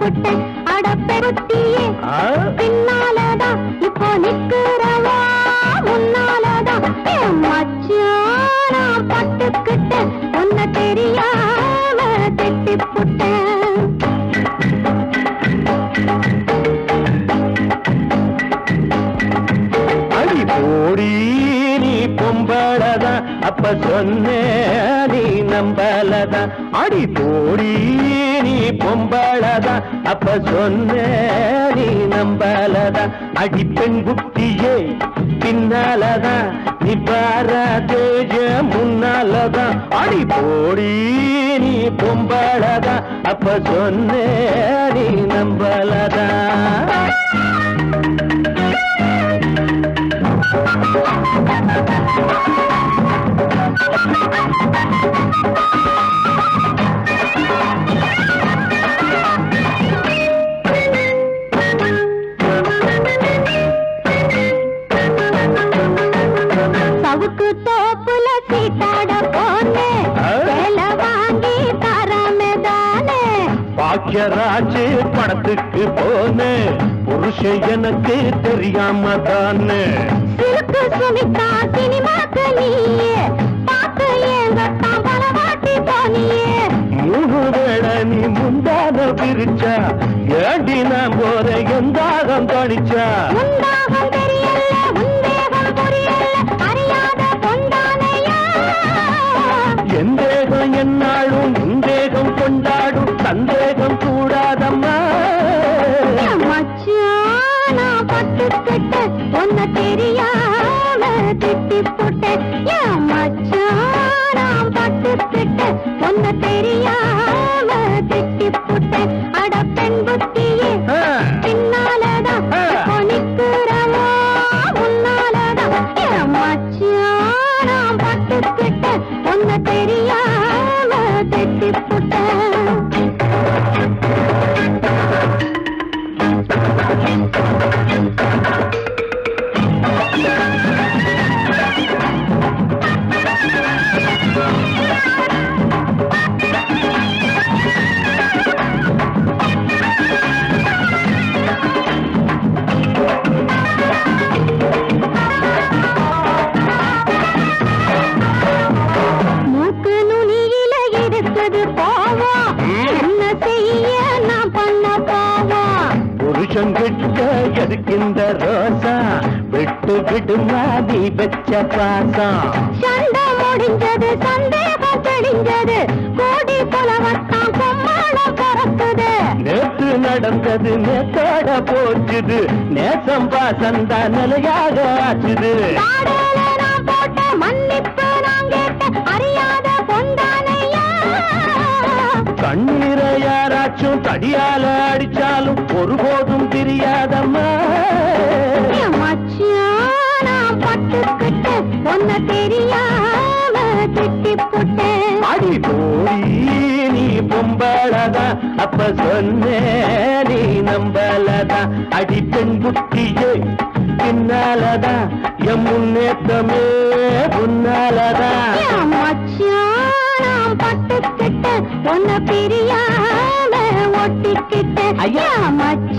புட்டு அடப்பெருத்தியே பின்னாலதான் இப்போ நிக்கிறவா முன்னாலதான் என் மச்சான் நான் பட்டுக்கிட்ட உன்னை தெரியாம திட்டி புட்டேன். அடி போடி நீ பொம்பளதா அப்ப சொன்னே நீ நம்பலதா. அடி போடி நீ பொம்பளதா அப்ப சொன்னே நீ நம்பலதா. அடி பெண் குட்டியே பின்னாலதா நீ பாராதேஜ முன்னாலதா. அடி போடி நீ பொம்பளதா அப்ப சொன்னே நீ நம்பலதா. சவுக்கு தோப்புல சீட்டாட போனே வேலை வாங்கி தரமேதானே. பாக்கியராஜ் படத்துக்கு போனே புருஷன் எனக்கு தெரியாம தானே. சிலுக்கு சுமித்தா சினிமாக்கு நீயே பார்த்து ஏங்கத்தான் பலவாட்டி போனியே. 3 வேளை நீ முந்தான பிரிச்சா ஏண்டி நான் போற எந்தாகம் தணிச்சா. உண்டாகம் தெரியல உந்தேகம் புரியல அறியாத பொண்டானையா. எந்தேகம் என்னாலும் உந்தேகம் கொண்டாடும் சந்தேகம் கூடாதம்மா. மச்சான் நான் பட்டுக்கிட்ட உன்னை தெரியாம திட்டி போட்டேன். என் மச்சான் நான் பட்டுக்கிட்ட உன்னை தெரியாம திட்டி போட்டேன். அட பெண் புத்தியே பின்னாலதான் இப்போ நிக்கிறவா முன்னாலதான் என் மச்சான் நான் பட்டுக்கிட்ட உன்னை தெரியாம திட்டி போட்டேன். மூக்கு நுனியில இருக்குது போவா என்ன செய்ய நான் பண்ண போவா. புருஷன் கிட்ட எதுக்கின்ற ரோசா விட்டு விடுமா நீ வச்ச பாசம். சண்டை முடிஞ்சது சந்தேகம் தெளிஞ்சது கோடி புலவத்தான் கொம்மாளம் பறக்குது. நேற்று நடந்தது நேத்தோட போச்சுது நேசம் பாசந்தா நிலையாக ஆச்சுது. காடல நான் போட்ட மன்னிப்பு நான் கேட்ட அறியாத பொந்தானையா. கண்ணீரை யாராச்சும் தடியால அடிச்சாலும் ஒருபோதும் தெரியாதம்மா. என் மச்சான் நான் பட்டுக்கிட்ட உன்னை தெரியாம திட்டி போட்டேன். அடி போடி நீ பொம்பளதா அப்ப சொன்னே நீ நம்பலதா. அடி பெண் குட்டியே பின்னாலதா என் முன்னேற்றமே முன்னாலதா. என் மச்சான் நான் பட்டுக்கிட்ட உன்னை பிரியாம ஒட்டிக்கிட்ட. ஐயா மச்சான்